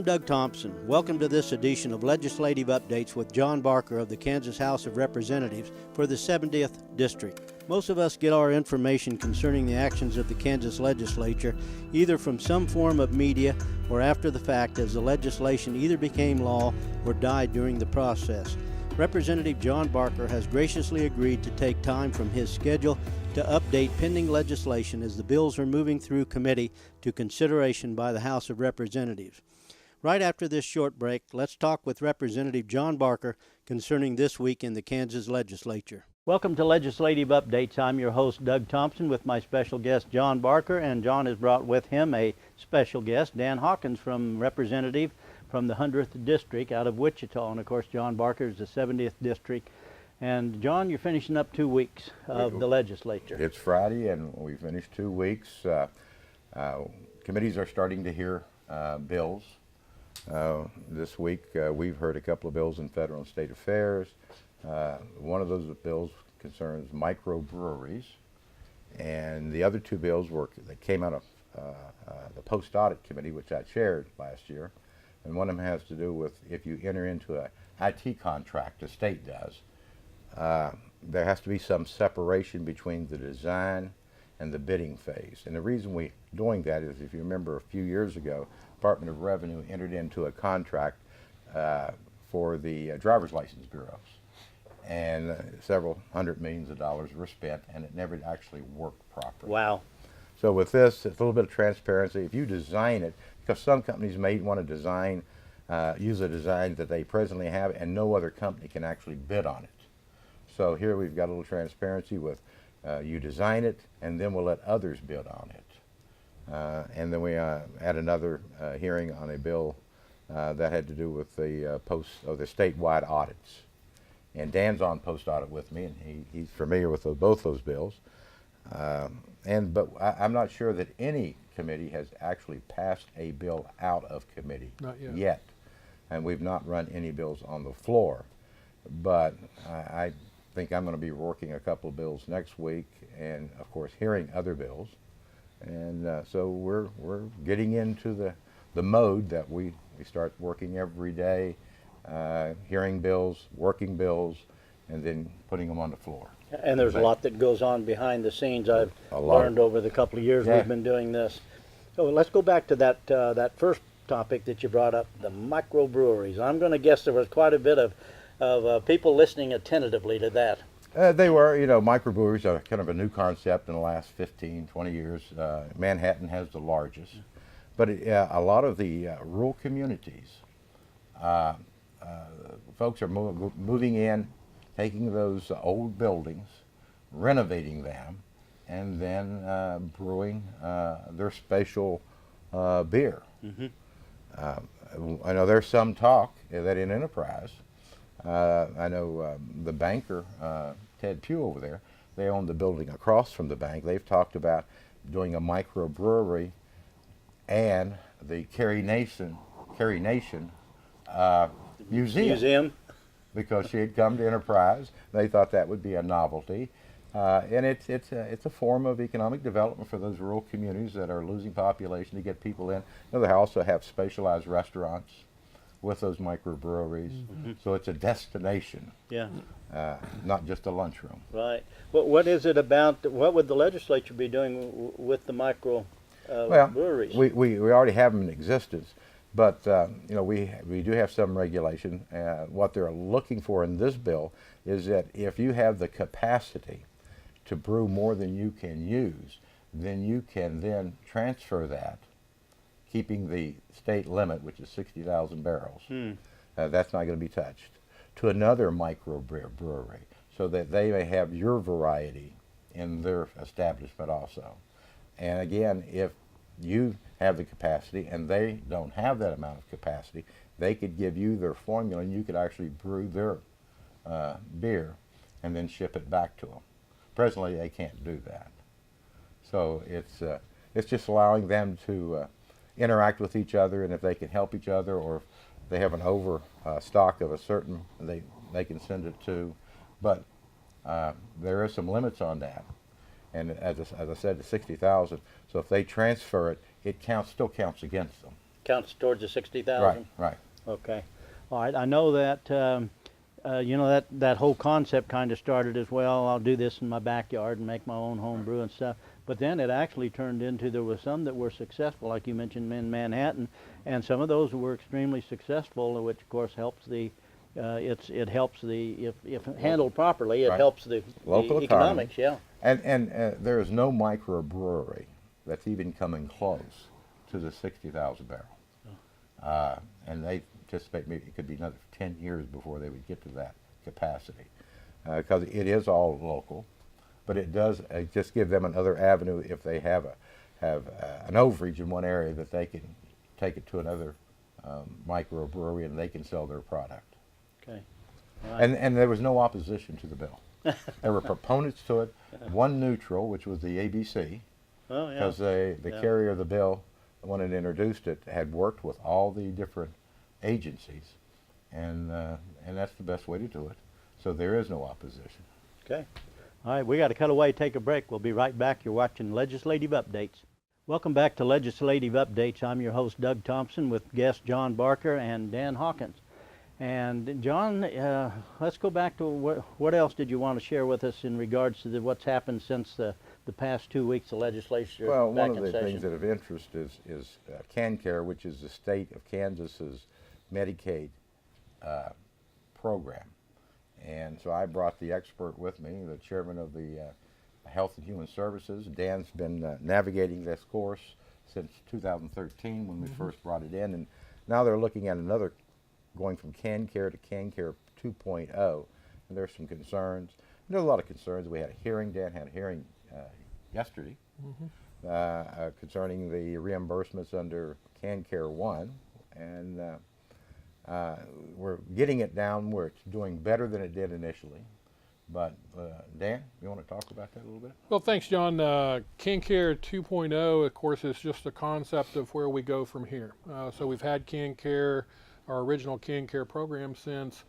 I'm Doug Thompson. Welcome to this edition of Legislative Updates with John Barker of the Kansas House of Representatives for the 70th District. Most of us get our information concerning the actions of the Kansas Legislature either from some form of media or after the fact, as the legislation either became law or died during the process. Representative John Barker has graciously agreed to take time from his schedule to update pending legislation as the bills are moving through committee to consideration by the House of Representatives. Right after this short break, let's talk with Representative John Barker concerning this week in the Kansas Legislature. Welcome to Legislative Updates. I'm your host, Doug Thompson, with my special guest, John Barker, and John has brought with him a special guest, Dan Hawkins, Representative from the 100th District out of Wichita. And of course, John Barker is the 70th District. And John, you're finishing up 2 weeks of the legislature. It's Friday, and we finished 2 weeks. Committees are starting to hear bills. This week, we've heard a couple of bills in federal and state affairs. One of those bills concerns microbreweries, and the other two bills that came out of the post-audit committee, which I chaired last year. And one of them has to do with if you enter into an IT contract, the state does, there has to be some separation between the design and the bidding phase. And the reason we're doing that is, if you remember a few years ago, Department of Revenue entered into a contract for the driver's license bureaus. And several hundred millions of dollars were spent, and it never actually worked properly. Wow. So with this, it's a little bit of transparency. If you design it, because some companies may want to design, use a design that they presently have, and no other company can actually bid on it. So here we've got a little transparency with you design it, and then we'll let others bid on it. And then we had another hearing on a bill that had to do with the the statewide audits. And Dan's on post-audit with me, and he's familiar with both those bills. But I'm not sure that any committee has actually passed a bill out of committee yet. And we've not run any bills on the floor. But I think I'm going to be working a couple of bills next week, and of course hearing other bills. And so we're getting into the mode that we start working every day, hearing bills, working bills, and then putting them on the floor. And there's a lot that goes on behind the scenes. I've learned over the couple of years we've been doing this. So let's go back to that first topic that you brought up, the microbreweries. I'm going to guess there was quite a bit of people listening attentively to that. They were, microbreweries are kind of a new concept in the last 15, 20 years. Manhattan has the largest. But a lot of the rural communities, folks are moving in, taking those old buildings, renovating them, and then brewing their special beer. Mm-hmm. I know there's some talk that in Enterprise, I know the banker, Ted Pugh over there, they own the building across from the bank. They've talked about doing a microbrewery and the Carrie Nation museum. Because she had come to Enterprise. They thought that would be a novelty. And it's a form of economic development for those rural communities that are losing population to get people in. They also have specialized restaurants with those microbreweries. Mm-hmm. So it's a destination, not just a lunchroom. Right. What is it about, what would the legislature be doing with the breweries? We already have them in existence. But we do have some regulation. What they're looking for in this bill is that if you have the capacity to brew more than you can use, then you can then transfer that, keeping the state limit, which is 60,000 barrels. That's not going to be touched, to another microbrewery, so that they may have your variety in their establishment also. And again, if you have the capacity and they don't have that amount of capacity, they could give you their formula and you could actually brew their beer and then ship it back to them. Presently, they can't do that. So it's just allowing them to interact with each other, and if they can help each other, or if they have an overstock of a certain, they can send it to. But there are some limits on that. And as I said, the 60,000. So if they transfer it, it still counts against them. counts towards the 60,000? Right. Okay. All right. I know that, you know, that whole concept kind of started as, well, I'll do this in my backyard and make my own home brew and stuff. But then it actually turned into, there were some that were successful, like you mentioned in Manhattan, and some of those were extremely successful, which of course helps the, it helps the, if handled properly, it helps the local economics, yeah. And there is no microbrewery that's even coming close to the 60,000 barrel. And they anticipate maybe it could be another 10 years before they would get to that capacity, because it is all local. But it does just give them another avenue if they have an overage in one area, that they can take it to another microbrewery and they can sell their product. Okay. Right. And there was no opposition to the bill. There were proponents to it. One neutral, which was the ABC, because the carrier of the bill, when it introduced it, had worked with all the different agencies, and that's the best way to do it. So there is no opposition. Okay. All right, we got to cut away, take a break. We'll be right back. You're watching Legislative Updates. Welcome back to Legislative Updates. I'm your host, Doug Thompson, with guests John Barker and Dan Hawkins. And John, let's go back to what else did you want to share with us in regards to what's happened since the past 2 weeks of legislature back in session? Well, one of the things that of interest is KanCare, which is the state of Kansas's Medicaid program. And so I brought the expert with me, the chairman of the Health and Human Services. Dan's been navigating this course since 2013 when we first brought it in, and now they're looking at another, going from KanCare to KanCare 2.0, and there's some concerns. There's a lot of concerns. We had a hearing. Dan had a hearing yesterday concerning the reimbursements under KanCare 1, and we're getting it down where it's doing better than it did initially. But Dan, you want to talk about that a little bit? Well, thanks, John. KanCare 2.0, of course, is just a concept of where we go from here. So we've had KanCare, our original KanCare program, since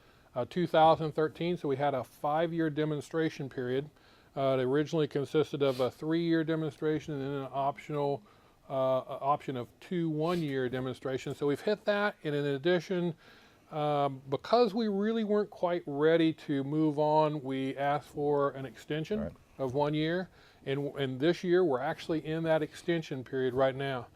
2013. So we had a 5-year demonstration period. It originally consisted of a 3-year demonstration and then an optional option of 2 1-year demonstrations. So we've hit that, and in addition, because we really weren't quite ready to move on, we asked for an extension of 1 year, and this year we're actually in that extension period right now.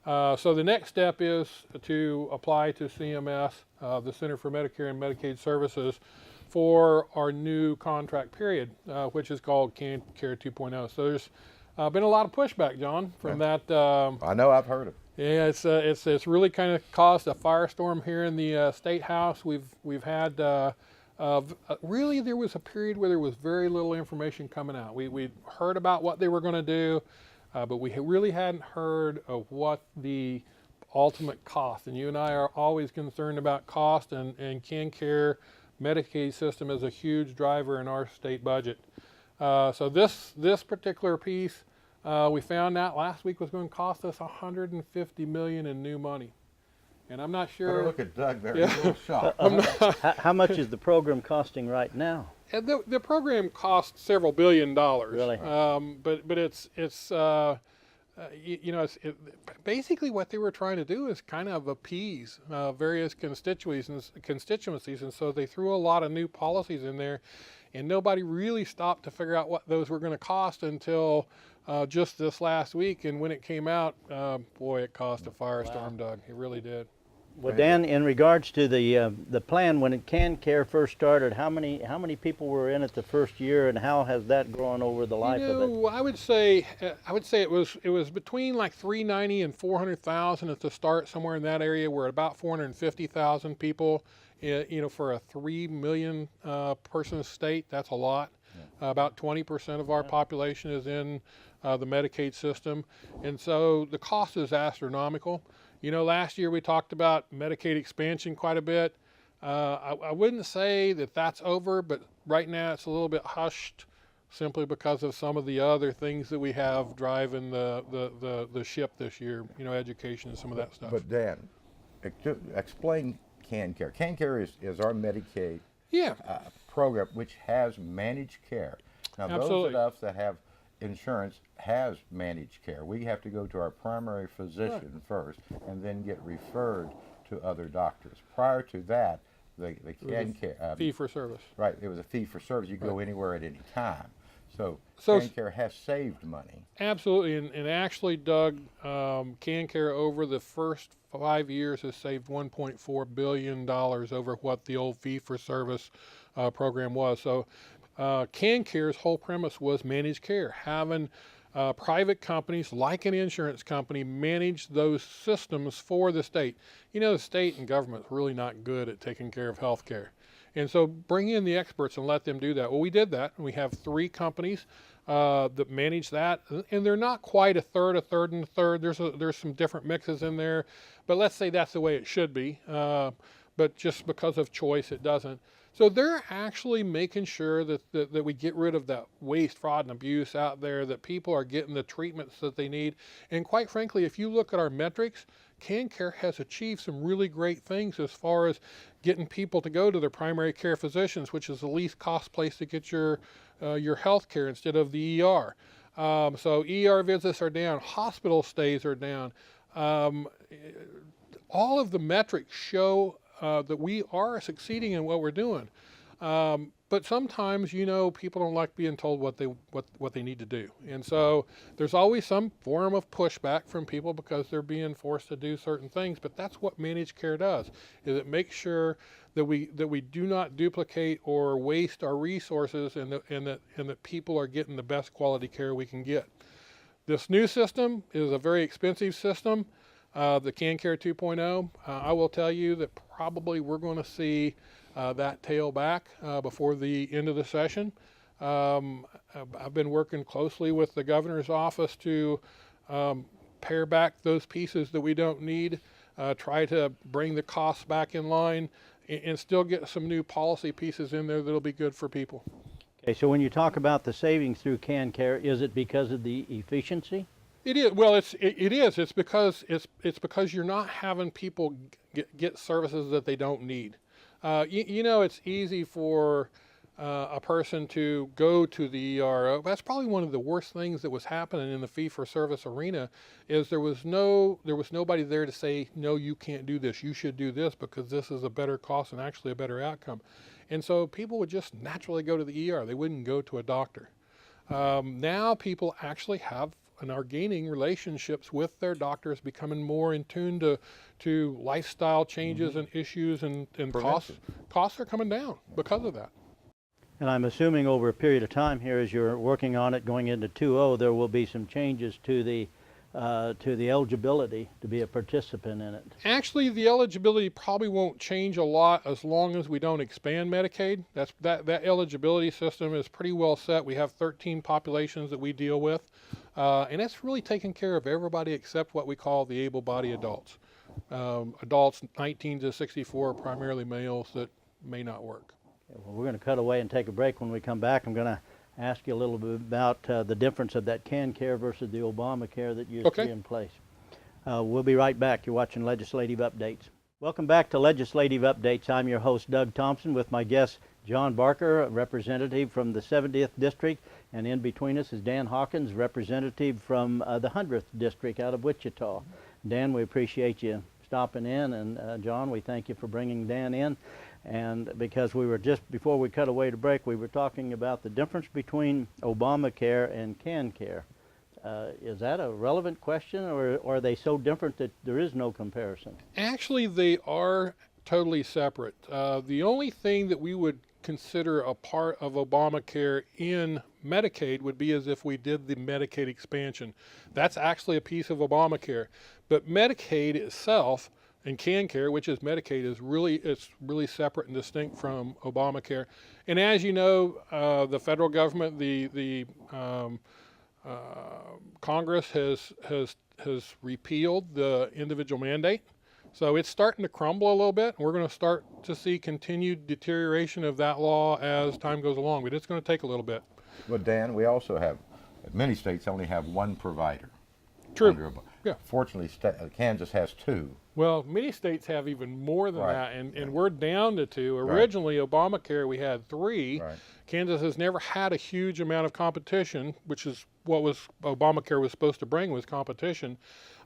So the next step is to apply to CMS, the Center for Medicare and Medicaid Services, for our new contract period, which is called KanCare 2.0. So there's been a lot of pushback, John, from that. I know, I've heard of it. Yeah, it's really kind of caused a firestorm here in the State House. We've had really, there was a period where there was very little information coming out. We heard about what they were going to do, but we really hadn't heard of what the ultimate cost. And you and I are always concerned about cost, and KanCare Medicaid system is a huge driver in our state budget. So this particular piece, we found out last week was going to cost us $150 million in new money, and I'm not sure. Better look at Doug there. He's a little shocked. How much is the program costing right now? The program costs several $1 billion. Really? But it's you know, basically what they were trying to do is kind of appease various constituencies, and so they threw a lot of new policies in there, and nobody really stopped to figure out what those were going to cost until just this last week. And when it came out, boy, it caused a firestorm, Doug. It really did. Well, Dan, in regards to the plan, when KanCare first started, how many people were in it the first year, and how has that grown over the life of it? I would say it was between like 390 and 400,000 at the start, somewhere in that area. We're at about 450,000 people. You know, for a 3 million person state, that's a lot. About 20% of our population is in the Medicaid system, and so the cost is astronomical. You know, last year we talked about Medicaid expansion quite a bit. I wouldn't say that that's over, but right now it's a little bit hushed, simply because of some of the other things that we have driving the ship this year. You know, education and some of that stuff. But Dan, explain KanCare. KanCare is our Medicaid program, which has managed care. Now, Absolutely. those of us that have insurance has managed care. We have to go to our primary physician first and then get referred to other doctors. Prior to that, the KanCare fee for service. right, it was a fee for service. You go anywhere at any time. So So KanCare has saved money. Absolutely, and actually, Doug, KanCare over the first 5 years has saved $1.4 billion over what the old fee-for-service program was. So KanCare's whole premise was managed care, having private companies like an insurance company manage those systems for the state. You know, the state and government's really not good at taking care of health care. And so bring in the experts and let them do that. Well, we did that. We have 3 companies that manage that, and they're not quite a third, and a third. There's some different mixes in there, but let's say that's the way it should be. But just because of choice, it doesn't. So they're actually making sure that we get rid of that waste, fraud, and abuse out there, that people are getting the treatments that they need. And quite frankly, if you look at our metrics, KanCare has achieved some really great things as far as getting people to go to their primary care physicians, which is the least cost place to get your health care instead of the ER. So ER visits are down, hospital stays are down. All of the metrics show that we are succeeding in what we're doing. But sometimes, you know, people don't like being told what they need to do. And so there's always some form of pushback from people because they're being forced to do certain things. But that's what managed care does, is it makes sure that we do not duplicate or waste our resources, and that people are getting the best quality care we can get. This new system is a very expensive system. The KanCare 2.0, I will tell you that probably we're going to see that tail back before the end of the session. I've been working closely with the governor's office to pare back those pieces that we don't need, try to bring the costs back in line, and still get some new policy pieces in there that'll be good for people. Okay, so when you talk about the savings through KanCare, is it because of the efficiency? It is. Well, it is. It's because you're not having people get services that they don't need. You know, it's easy for a person to go to the ER. That's probably one of the worst things that was happening in the fee-for-service arena. Is there was nobody there to say, no, you can't do this. You should do this because this is a better cost and actually a better outcome. And so people would just naturally go to the ER. They wouldn't go to a doctor. Now people actually have and are gaining relationships with their doctors, becoming more in tune to lifestyle changes and issues, and costs are coming down because of that. And I'm assuming over a period of time here, as you're working on it going into 2.0, there will be some changes to the eligibility to be a participant in it. Actually, the eligibility probably won't change a lot as long as we don't expand Medicaid. That eligibility system is pretty well set. We have 13 populations that we deal with, and it's really taking care of everybody except what we call the able-bodied adults. Adults 19 to 64, primarily males, that may not work. Okay, well, we're going to cut away and take a break. When we come back, I'm going to ask you a little bit about the difference of that KanCare versus the Obamacare that you see in place. We'll be right back. You're watching Legislative Updates. Welcome back to Legislative Updates. I'm your host, Doug Thompson, with my guest, John Barker, a representative from the 70th District, and in between us is Dan Hawkins, representative from the 100th District out of Wichita. Dan, we appreciate you stopping in, and John, we thank you for bringing Dan in. And because we were just, before we cut away to break, we were talking about the difference between Obamacare and KanCare. Is that a relevant question, or are they so different that there is no comparison? Actually, they are totally separate. The only thing that we would consider a part of Obamacare in Medicaid would be as if we did the Medicaid expansion. That's actually a piece of Obamacare. But Medicaid itself and KanCare, which is Medicaid, is really separate and distinct from Obamacare. And as you know, the federal government, the Congress has repealed the individual mandate. So it's starting to crumble a little bit. We're going to start to see continued deterioration of that law as time goes along, but it's going to take a little bit. Well, Dan, we also have, many states only have one provider. True. Yeah. Fortunately, Kansas has 2. Well, many states have even more than Right. that, and we're down to 2. Right. Originally, Obamacare, we had 3. Right. Kansas has never had a huge amount of competition, which is what was Obamacare was supposed to bring, was competition.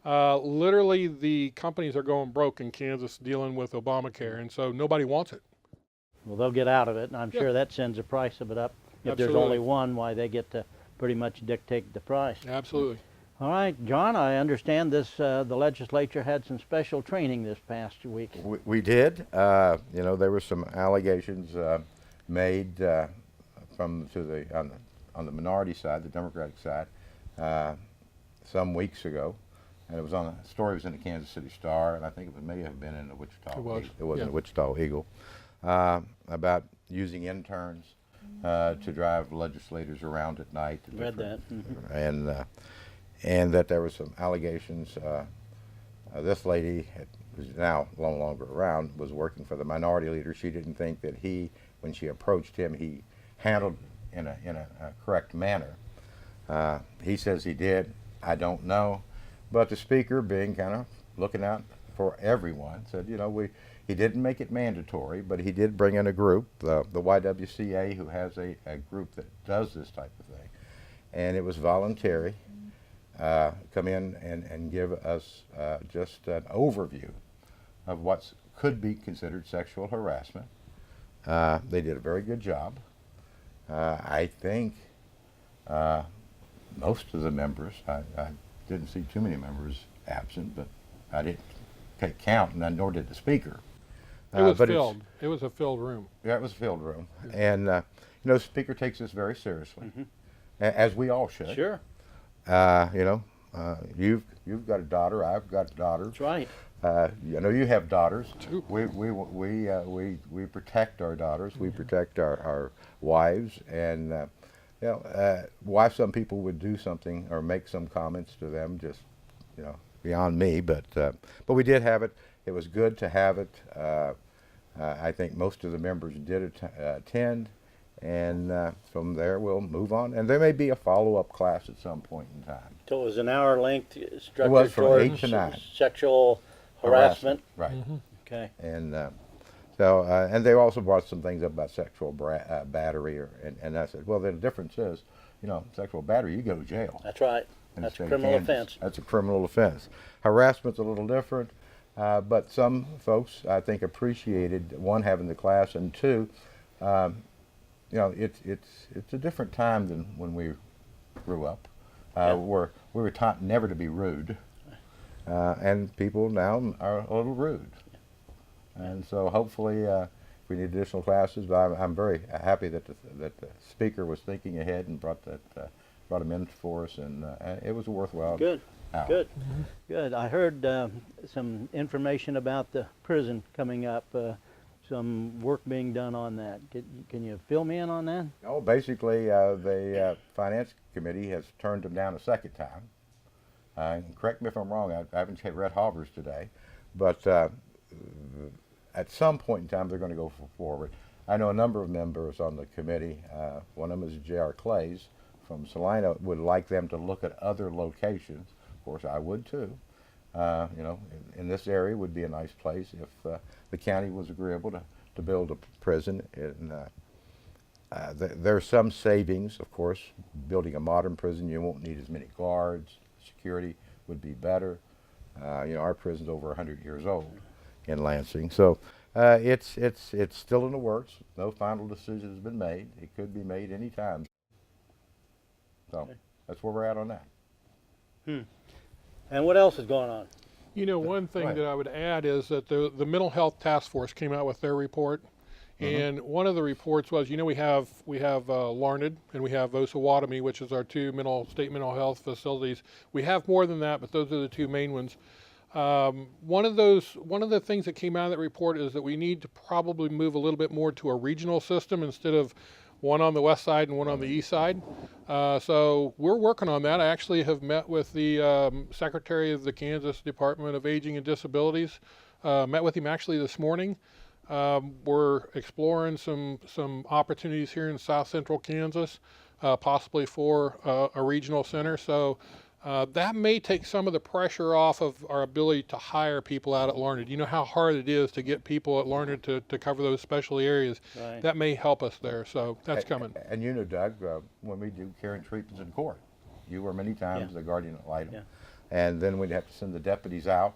Literally, the companies are going broke in Kansas dealing with Obamacare, and so nobody wants it. Well, they'll get out of it, and I'm Yeah. sure that sends the price of it up. If there's Absolutely. only one, why they get to pretty much dictate the price. Absolutely. All right, John, I understand the legislature had some special training this past week. We did. You know, there were some allegations made on the minority side, the Democratic side, some weeks ago, and it was on a story was in the Kansas City Star, and I think it may have been in the Wichita. It was. It was in Yeah. the Wichita Eagle, about using interns to drive legislators around at night. To Read that. different- and that there were some allegations. This lady, who's now no longer around, was working for the minority leader. She didn't think that when she approached him, he handled in a correct manner. He says he did. I don't know, but the speaker, being kind of looking out for everyone, said, you know, he didn't make it mandatory, but he did bring in a group, the YWCA, who has a group that does this type of thing, and it was voluntary. Come in and give us just an overview of what could be considered sexual harassment. They did a very good job. I think most of the members, I didn't see too many members absent, but I didn't take count, and nor did the speaker. It was but filled. It was a filled room. Yeah, it was a filled room. And, you know, the speaker takes this very seriously, as we all should. Sure. You know, you've got a daughter. I've got daughters. That's right. You know, you have daughters. Two. We protect our daughters. We protect our wives, and you know, why some people would do something or make some comments to them, just, you know, beyond me. But we did have it. It was good to have it. I think most of the members did attend. And from there, we'll move on. And there may be a follow-up class at some point in time. So it was an hour length structured It was from towards 8 to 9. sexual harassment. Right. Okay. And and they also brought some things up about sexual battery. And I said, well, the difference is, you know, sexual battery, you go to jail. That's right. in the That's a state of criminal Kansas. offense. That's a criminal offense. Harassment's a little different. But some folks, I think, appreciated, one, having the class, and two, you know, it's a different time than when we grew up, where we were taught never to be rude, and people now are a little rude. And so hopefully we need additional classes, but I'm very happy that the speaker was thinking ahead and brought them in for us, and it was a worthwhile Good. hour. Good. Good. I heard some information about the prison coming up. Some work being done on that. Can you fill me in on that? Oh, basically, the Finance Committee has turned them down a second time. And correct me if I'm wrong, I haven't read Halvers today, but at some point in time they're going to go forward. I know a number of members on the committee. One of them is J.R. Clays from Salina, would like them to look at other locations. Of course, I would too. You know, in this area would be a nice place if the county was agreeable to build a prison. There's some savings, of course. Building a modern prison, you won't need as many guards. Security would be better. You know, our prison's over 100 years old in Lansing, so it's still in the works. No final decision has been made. It could be made any time. So that's where we're at on that. And what else is going on? You know, one thing Right. that I would add is that the Mental Health Task Force came out with their report, and one of the reports was, you know, we have Larned and we have Osawatomie, which is our two state mental health facilities. We have more than that, but those are the two main ones. One of the things that came out of that report is that we need to probably move a little bit more to a regional system instead of one on the west side and one on the east side. So we're working on that. I actually have met with the Secretary of the Kansas Department of Aging and Disabilities. Met with him actually this morning. We're exploring some opportunities here in South Central Kansas, possibly for a regional center. So that may take some of the pressure off of our ability to hire people out at Larned. You know how hard it is to get people at Larned to cover those special areas. Right. That may help us there, so that's coming. And you know, Doug, when we do care and treatments in court, you were many times the guardian ad litem. Yeah. And then we'd have to send the deputies out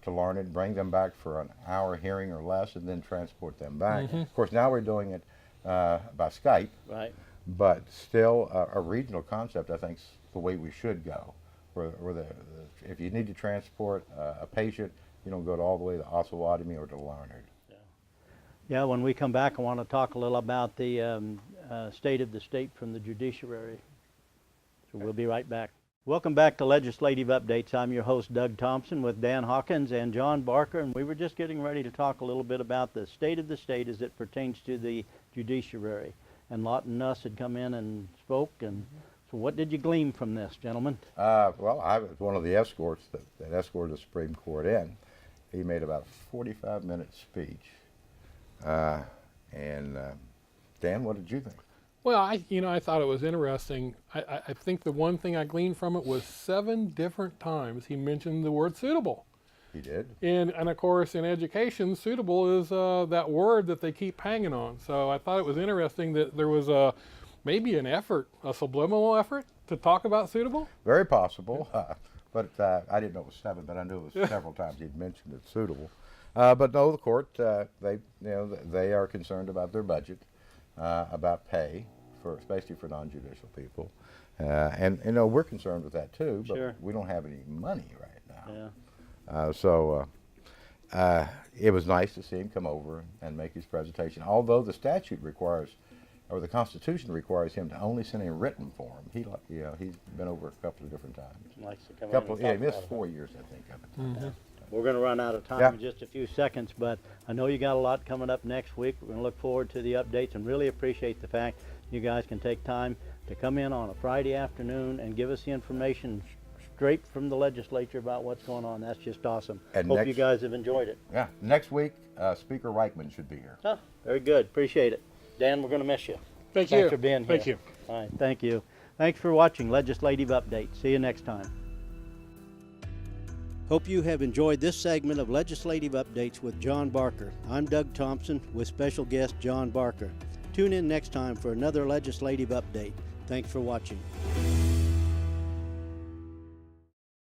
to Larned, bring them back for an hour hearing or less, and then transport them back. Of course, now we're doing it by Skype, Right. but still a regional concept, I think, is the way we should go. Where if you need to transport a patient, you don't go all the way to Osawatomie or to Larned. Yeah, when we come back, I want to talk a little about the state of the state from the Judiciary. So we'll be right back. Welcome back to Legislative Updates. I'm your host, Doug Thompson, with Dan Hawkins and John Barker, and we were just getting ready to talk a little bit about the state of the state as it pertains to the Judiciary. And Lawton Nuss had come in and spoke, and so what did you glean from this, gentlemen? Well, I was one of the escorts that escorted the Supreme Court in. He made about a 45-minute speech. Dan, what did you think? Well, I thought it was interesting. I think the one thing I gleaned from it was 7 different times he mentioned the word suitable. He did. And of course, in education, suitable is that word that they keep hanging on. So I thought it was interesting that there was maybe an effort, a subliminal effort, to talk about suitable. Very possible, but I didn't know it was 7, but I knew it was several times he'd mentioned it, suitable. But no, the court, they are concerned about their budget, about pay, especially for non-judicial people. And we're concerned with that too, but Sure. we don't have any money right now. Yeah. So it was nice to see him come over and make his presentation. Although the statute requires, or the Constitution requires him to only send a written form. He's been over a couple of different times. Likes to come in Couple, and yeah, he talk missed about it. 4 years, I think, of it. We're going to run out of time Yeah. in just a few seconds, but I know you got a lot coming up next week. We're going to look forward to the updates and really appreciate the fact you guys can take time to come in on a Friday afternoon and give us the information straight from the legislature about what's going on. That's just awesome. And Hope next- you guys have enjoyed it. Yeah, next week, Speaker Reichman should be here. Oh, very good. Appreciate it. Dan, we're going to miss you. Thank Thanks you. for being here. Thank you. All right, thank you. Thanks for watching Legislative Update. See you next time. Hope you have enjoyed this segment of Legislative Updates with John Barker. I'm Doug Thompson with special guest John Barker. Tune in next time for another Legislative Update. Thanks for watching.